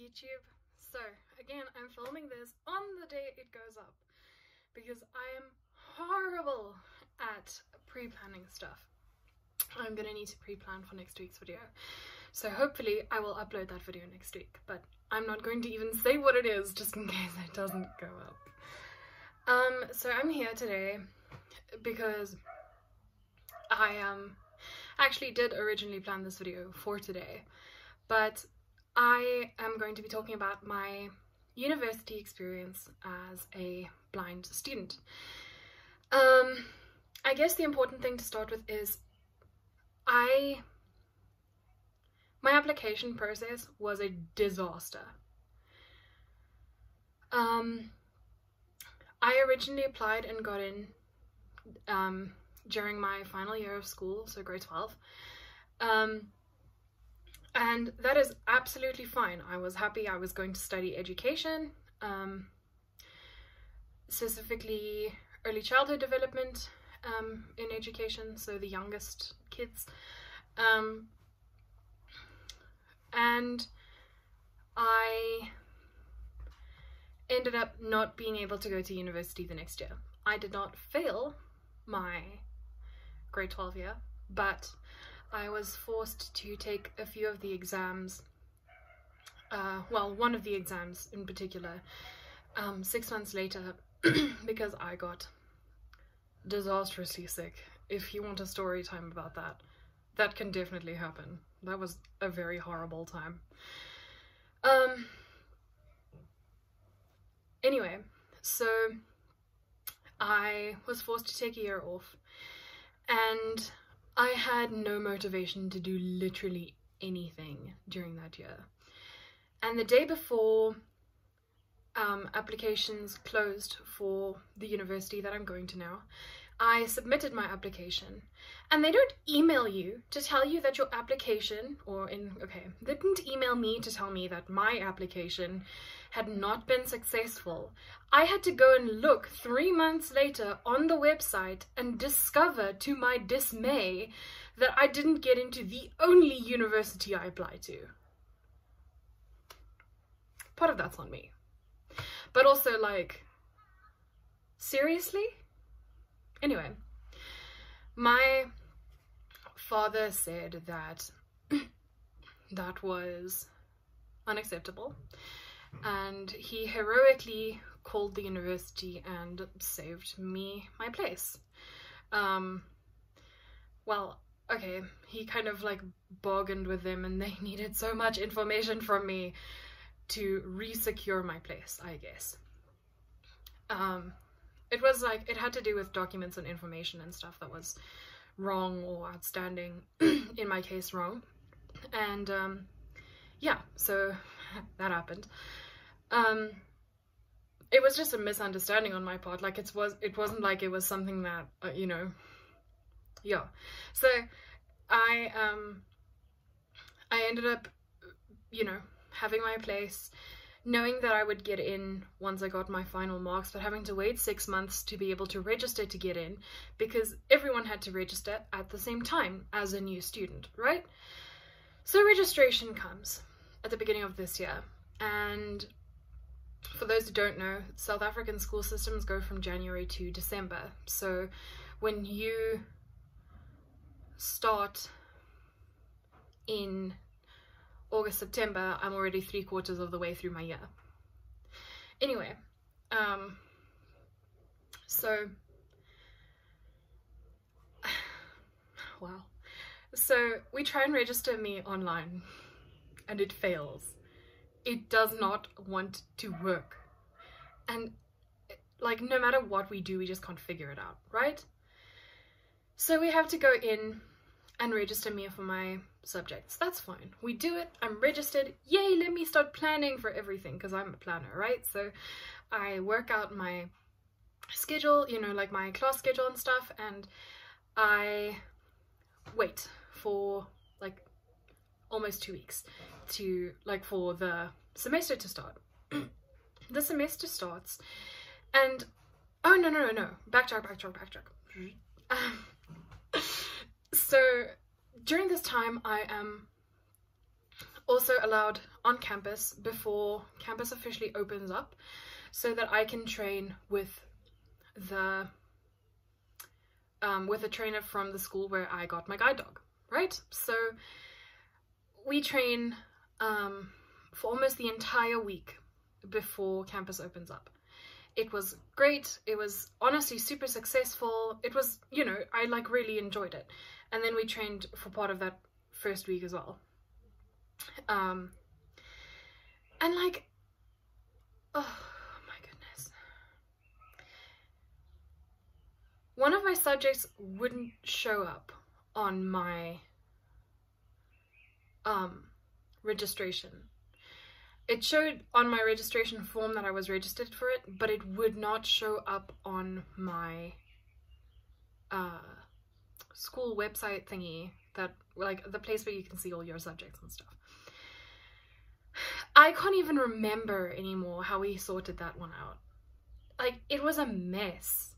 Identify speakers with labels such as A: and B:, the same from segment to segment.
A: YouTube. So again, I'm filming this on the day it goes up because I am horrible at pre-planning stuff. I'm gonna need to pre-plan for next week's video, so hopefully I will upload that video next week, but I'm not going to even say what it is just in case it doesn't go up. So I'm here today because I actually did originally plan this video for today, but I am going to be talking about my university experience as a blind student. I guess the important thing to start with is my application process was a disaster. I originally applied and got in during my final year of school, so grade 12. And that is absolutely fine. I was happy. I was going to study education, specifically early childhood development in education, so the youngest kids. And I ended up not being able to go to university the next year. I did not fail my grade 12 year, but I was forced to take a few of the exams, well, one of the exams in particular, 6 months later because I got disastrously sick. If you want a story time about that, that can definitely happen. That was a very horrible time. Anyway, so I was forced to take a year off, and I had no motivation to do literally anything during that year. And the day before applications closed for the university that I'm going to now, I submitted my application, and they don't email you to tell you that your application, they didn't email me to tell me that my application had not been successful. I had to go and look 3 months later on the website and discover, to my dismay, that I didn't get into the only university I applied to. Part of that's on me. But also, like, seriously? Anyway, my father said that that was unacceptable, and he heroically called the university and saved me my place. Well, okay, he kind of like bargained with them, and they needed so much information from me to re-secure my place, I guess. It was like, it had to do with documents and information and stuff that was wrong or outstanding, in my case wrong, and yeah, so that happened. It was just a misunderstanding on my part. Like, it wasn't like it was something that you know, yeah. So I ended up, you know, having my place, knowing that I would get in once I got my final marks, but having to wait 6 months to be able to register to get in, because everyone had to register at the same time as a new student, right? So registration comes at the beginning of this year, and for those who don't know, South African school systems go from January to December. So when you start in August, September, I'm already 3/4 of the way through my year. Anyway, so, wow. So we try and register me online, and it fails. It does not want to work. And, like, no matter what we do, we just can't figure it out, right? So we have to go in and register me for my subjects. That's fine. We do it. I'm registered. Yay, let me start planning for everything, because I'm a planner, right? So I work out my schedule, you know, like my class schedule and stuff, and I wait for like almost 2 weeks to, like, for the semester to start. The semester starts, and oh no, backtrack. So during this time, I am also allowed on campus before campus officially opens up, so that I can train with a trainer from the school where I got my guide dog, right? So we train for almost the entire week before campus opens up. It was great. It was honestly super successful. It was, you know, I like really enjoyed it. And then we trained for part of that first week as well. And like, oh my goodness. One of my subjects wouldn't show up on my registration. It showed on my registration form that I was registered for it, but it would not show up on my school website thingy, that like the place where you can see all your subjects and stuff. I can't even remember anymore how we sorted that one out. Like, it was a mess.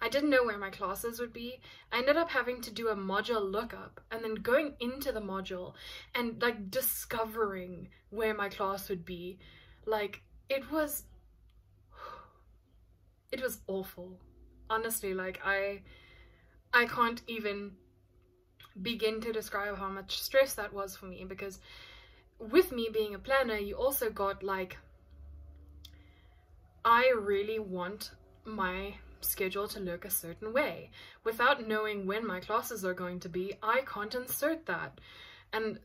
A: I didn't know where my classes would be. I ended up having to do a module lookup and then going into the module and like discovering where my class would be. Like, it was awful. Honestly, like I can't even begin to describe how much stress that was for me, because with me being a planner, you also got like, I really want my schedule to look a certain way. Without knowing when my classes are going to be, I can't insert that. And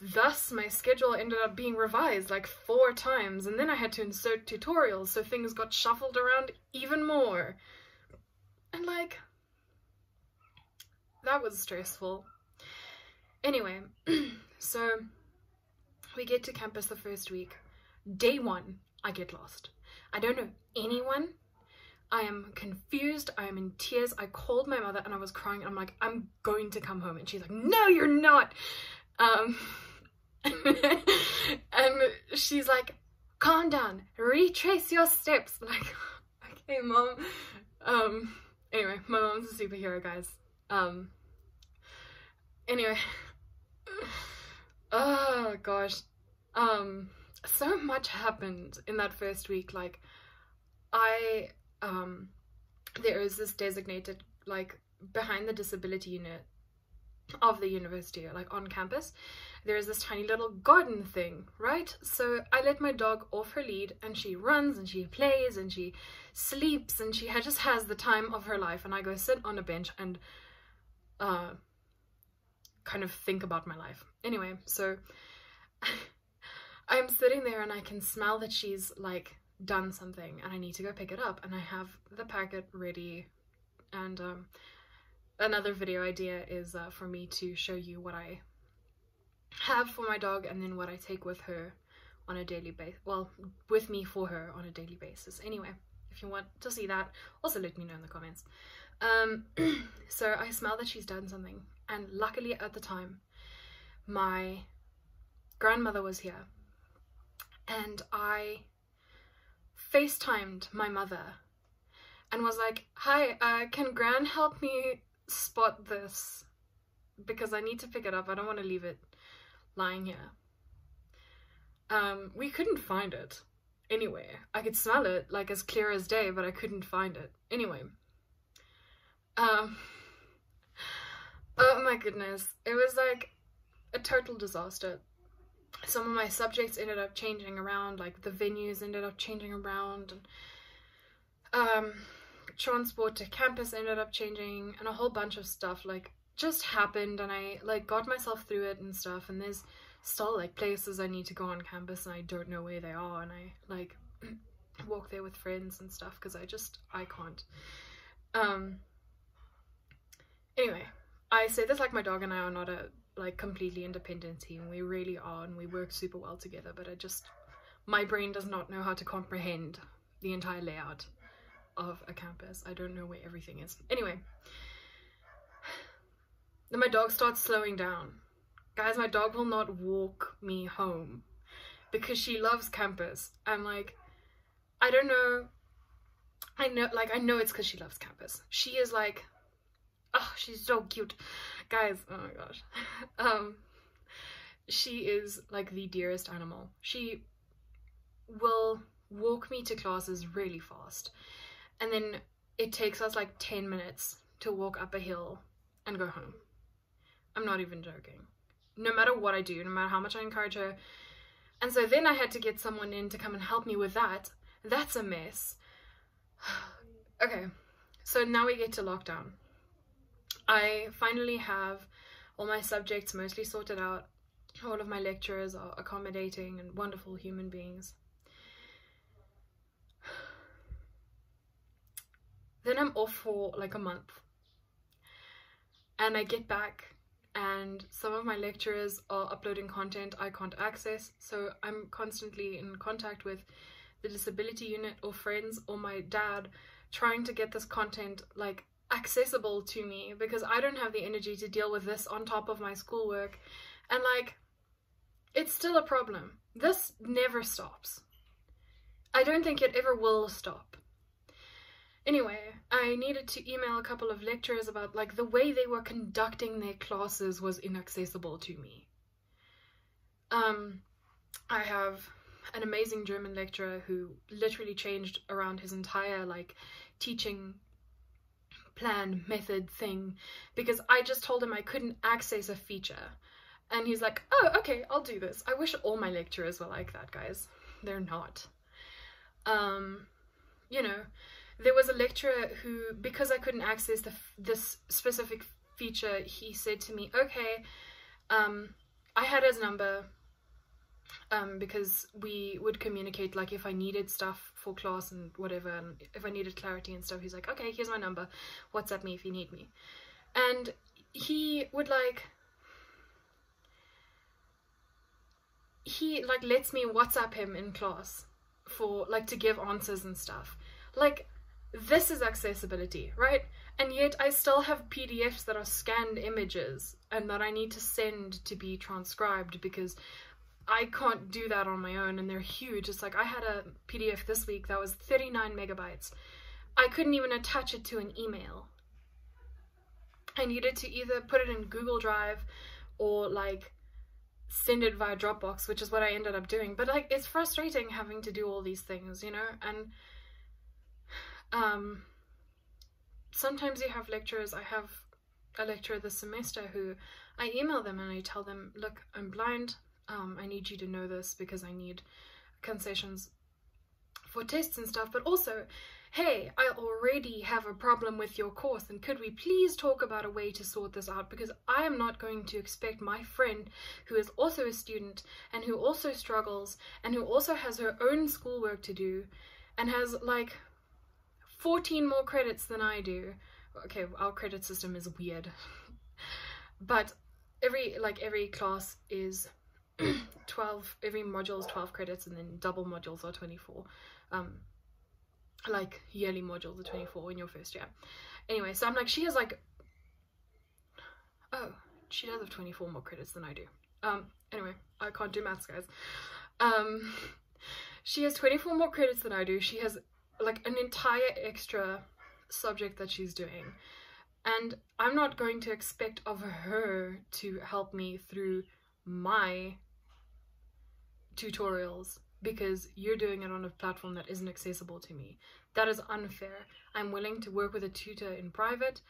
A: thus my schedule ended up being revised like 4 times, and then I had to insert tutorials, so things got shuffled around even more. And like, that was stressful. Anyway, so we get to campus the first week. Day 1, I get lost. I don't know anyone. I am confused. I am in tears. I called my mother and I was crying. And I'm like, I'm going to come home. And she's like, no, you're not. And she's like, calm down. Retrace your steps. I'm like, okay, mom. Anyway, my mom's a superhero, guys. Anyway. Oh, gosh. So much happened in that first week. Like, there is this designated, like, behind the disability unit of the university, like on campus, there is this tiny little garden thing, right? So I let my dog off her lead and she runs and she plays and she sleeps and she just has the time of her life, and I go sit on a bench and kind of think about my life. Anyway, so I'm sitting there and I can smell that she's like done something and I need to go pick it up, and I have the packet ready. And another video idea is for me to show you what I have for my dog and then what I take with her on a daily basis, well, with me for her on a daily basis. Anyway, if you want to see that, also let me know in the comments. So I smell that she's done something, and luckily at the time my grandmother was here, and I FaceTimed my mother and was like, hi, can Gran help me spot this, because I need to pick it up. I don't want to leave it lying here. We couldn't find it anywhere. I could smell it like as clear as day, but I couldn't find it. Anyway, oh my goodness, it was like a total disaster. Some of my subjects ended up changing around, like the venues ended up changing around, and transport to campus ended up changing, and a whole bunch of stuff like just happened, and I like got myself through it and stuff. And there's still like places I need to go on campus and I don't know where they are, and I like walk there with friends and stuff because I can't. Anyway, I say this like my dog and I are not a like completely independent team. We really are, and we work super well together, but my brain does not know how to comprehend the entire layout of a campus. I don't know where everything is. Anyway, then my dog starts slowing down. Guys, my dog will not walk me home because she loves campus. I'm like, I don't know. I know it's because she loves campus. She is like, oh, she's so cute. Guys, oh my gosh. she is like the dearest animal. She will walk me to classes really fast, and then it takes us like 10 minutes to walk up a hill and go home. I'm not even joking. No matter what I do, no matter how much I encourage her. And so then I had to get someone in to come and help me with that. That's a mess. Okay, so now we get to lockdown. I finally have all my subjects mostly sorted out. All of my lecturers are accommodating and wonderful human beings. Then I'm off for like a month. And I get back and some of my lecturers are uploading content I can't access. So I'm constantly in contact with the disability unit or friends or my dad trying to get this content like accessible to me, because I don't have the energy to deal with this on top of my schoolwork. And like, it's still a problem. This never stops. I don't think it ever will stop. Anyway, I needed to email a couple of lecturers about like the way they were conducting their classes was inaccessible to me. I have an amazing German lecturer who literally changed around his entire like teaching plan, method thing, because I just told him I couldn't access a feature. And he's like, oh, okay, I'll do this. I wish all my lecturers were like that, guys. They're not. You know, there was a lecturer who, because I couldn't access this specific feature, he said to me, okay, I had his number, because we would communicate like if I needed stuff for class and whatever, and if I needed clarity and stuff. He's like, okay, here's my number, WhatsApp me if you need me. And he would like, he like lets me WhatsApp him in class for like to give answers and stuff. Like, this is accessibility, right? And yet I still have PDFs that are scanned images and that I need to send to be transcribed, because I can't do that on my own, and they're huge. It's like I had a PDF this week that was 39 megabytes. I couldn't even attach it to an email. I needed to either put it in Google Drive or like send it via Dropbox, which is what I ended up doing. But like, it's frustrating having to do all these things, you know? And sometimes you have lecturers. I have a lecturer this semester who I email them and I tell them, look, I'm blind. I need you to know this because I need concessions for tests and stuff, but also, hey, I already have a problem with your course, and could we please talk about a way to sort this out, because I am not going to expect my friend who is also a student and who also struggles and who also has her own schoolwork to do and has like 14 more credits than I do. Okay, our credit system is weird, but every class is 12, every module is 12 credits, and then double modules are 24. Like yearly modules are 24 in your first year. Anyway, so I'm like, she has like, oh, she does have 24 more credits than I do. Anyway, I can't do maths, guys. She has 24 more credits than I do. She has like an entire extra subject that she's doing, and I'm not going to expect of her to help me through my tutorials because you're doing it on a platform that isn't accessible to me. That is unfair. I'm willing to work with a tutor in private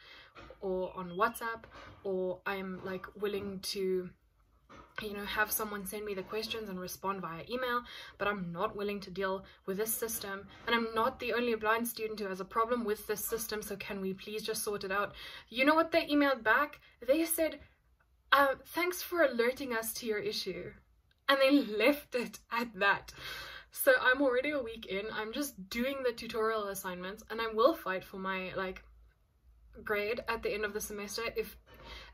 A: or on WhatsApp, or I'm like willing to, you know, have someone send me the questions and respond via email, but I'm not willing to deal with this system. And I'm not the only blind student who has a problem with this system, so can we please just sort it out? You know what they emailed back? They said, thanks for alerting us to your issue. And they left it at that. So I'm already a week in. I'm just doing the tutorial assignments, and I will fight for my like grade at the end of the semester if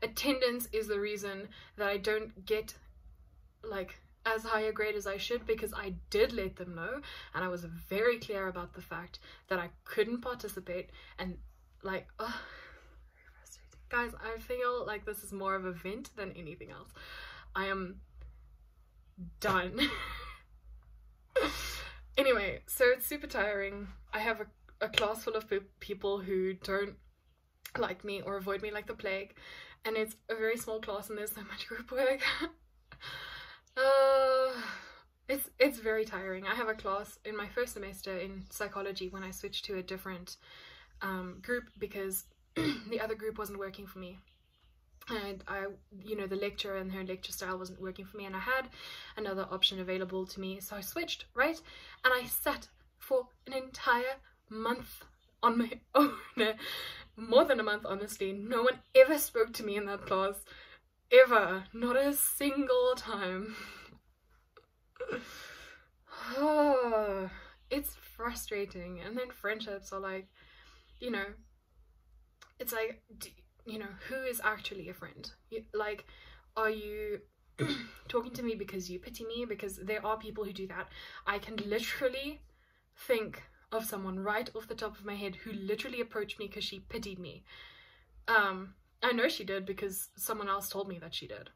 A: attendance is the reason that I don't get like as high a grade as I should, because I did let them know and I was very clear about the fact that I couldn't participate. And like, oh, very frustrating. Guys, I feel like this is more of a vent than anything else. I am done. Anyway, so it's super tiring. I have a class full of people who don't like me or avoid me like the plague, and it's a very small class and there's so much group work. it's very tiring. I have a class in my first semester in psychology when I switched to a different group because the other group wasn't working for me. And you know, the lecturer and her lecture style wasn't working for me, and I had another option available to me, so I switched, right? And I sat for an entire month on my own. More than a month, honestly. No one ever spoke to me in that class. Ever. Not a single time. It's frustrating. And then friendships are like, you know, it's like, you know, who is actually a friend? Like, are you talking to me because you pity me? Because there are people who do that. I can literally think of someone right off the top of my head who literally approached me because she pitied me. I know she did because someone else told me that she did.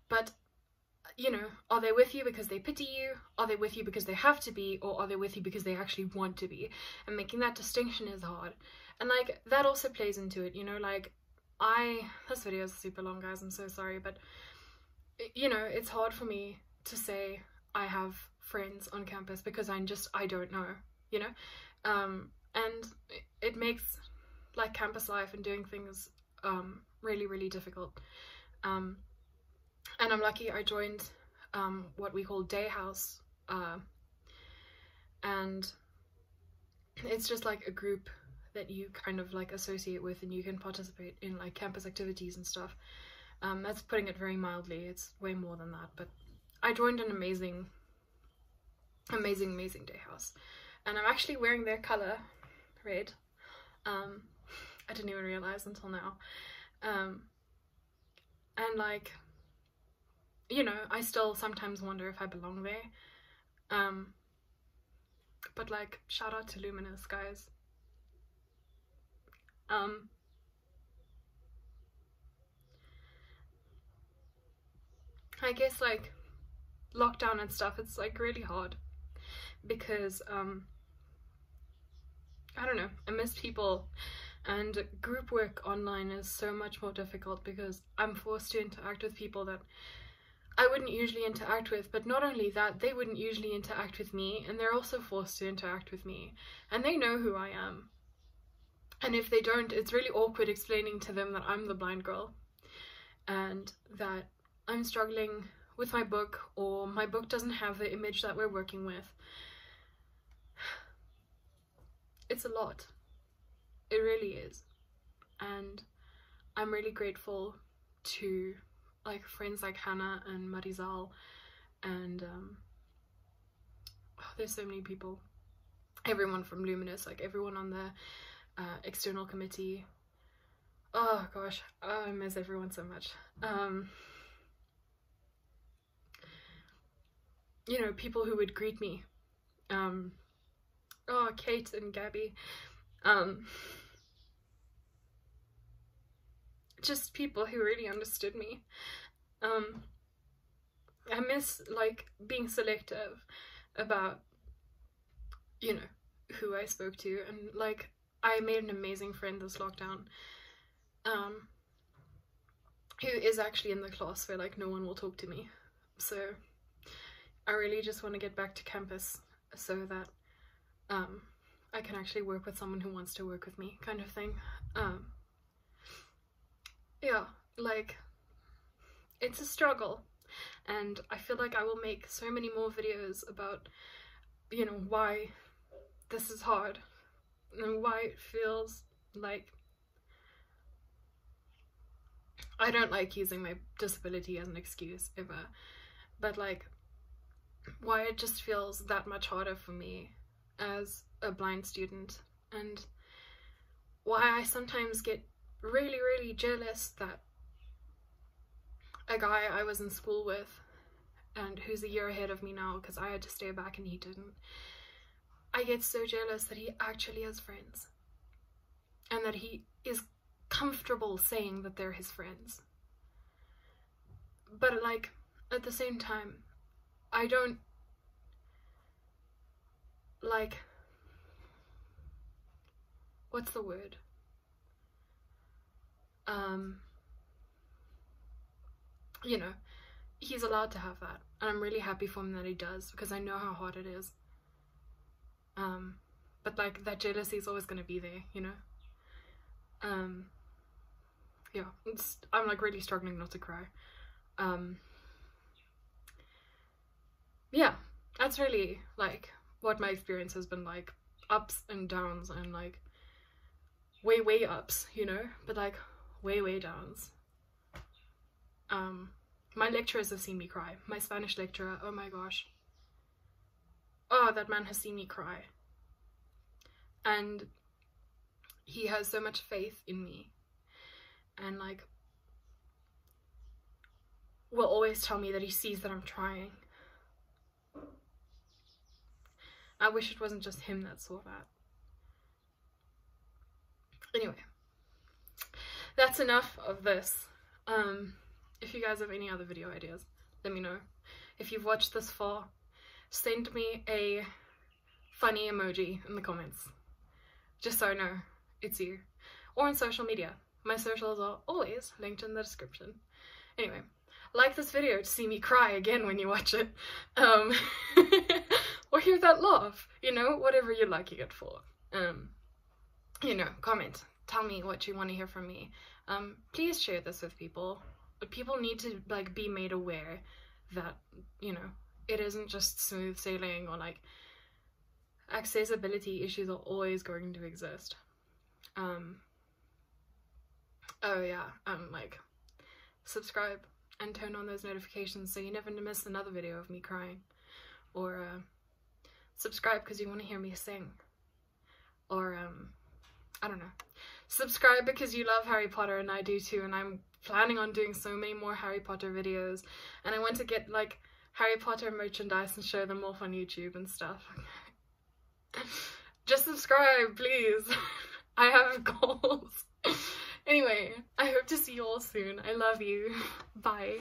A: But, you know, are they with you because they pity you? Are they with you because they have to be? Or are they with you because they actually want to be? And making that distinction is hard. And like, that also plays into it, you know, like, this video is super long, guys, I'm so sorry, but, you know, it's hard for me to say I have friends on campus because I don't know, you know, and it makes, like, campus life and doing things, really, really difficult, and I'm lucky I joined, what we call day house, and it's just like a group that you kind of like associate with, and you can participate in like campus activities and stuff. That's putting it very mildly. It's way more than that, but I joined an amazing day house, and I'm actually wearing their color, red. I didn't even realize until now. And like, you know, I still sometimes wonder if I belong there. But like, shout out to Luminous, guys. I guess like lockdown and stuff, it's like really hard because I don't know, I miss people, and group work online is so much more difficult because I'm forced to interact with people that I wouldn't usually interact with, but not only that, they wouldn't usually interact with me, and they're also forced to interact with me, and they know who I am. And if they don't, it's really awkward explaining to them that I'm the blind girl and that I'm struggling with my book, or my book doesn't have the image that we're working with. It's a lot. It really is. And I'm really grateful to like friends like Hannah and Marizal, and there's so many people. Everyone from Luminous, like everyone on the external committee. Oh gosh, I miss everyone so much. You know, people who would greet me. Oh, Kate and Gabby. Just people who really understood me. I miss like being selective about, you know, who I spoke to, and like I made an amazing friend this lockdown, who is actually in the class where like no one will talk to me. So I really just want to get back to campus so that I can actually work with someone who wants to work with me, kind of thing. Yeah, like, it's a struggle, and I feel like I will make so many more videos about, you know, why this is hard and why it feels like, I don't like using my disability as an excuse ever, but like why it just feels that much harder for me as a blind student, and why I sometimes get really, really jealous that a guy I was in school with, and who's a year ahead of me now because I had to stay back and he didn't, I get so jealous that he actually has friends, and that he is comfortable saying that they're his friends. But like, at the same time, I don't, like, what's the word? You know, he's allowed to have that, and I'm really happy for him that he does, because I know how hard it is. But like, that jealousy is always going to be there, you know. Yeah, I'm like really struggling not to cry. Yeah, that's really like what my experience has been like. Ups and downs, and like way ups, you know, but like way downs. My lecturers have seen me cry. My Spanish lecturer, oh my gosh. Oh, that man has seen me cry. And he has so much faith in me. And like, will always tell me that he sees that I'm trying. I wish it wasn't just him that saw that. Anyway, that's enough of this. If you guys have any other video ideas, let me know. If you've watched this far, send me a funny emoji in the comments, just so I know it's you. Or on social media. My socials are always linked in the description. Anyway, like this video to see me cry again when you watch it. Or hear that laugh, you know, whatever you're liking it for. You know, comment. Tell me what you want to hear from me. Please share this with people. People need to like be made aware that, you know, it isn't just smooth sailing, or like accessibility issues are always going to exist. Oh yeah, like subscribe and turn on those notifications so you never miss another video of me crying. Or subscribe because you want to hear me sing. Or I don't know. Subscribe because you love Harry Potter, and I do too, and I'm planning on doing so many more Harry Potter videos, and I want to get like Harry Potter merchandise and show them off on YouTube and stuff. Just subscribe, please. I have goals. Anyway, I hope to see you all soon. I love you. Bye.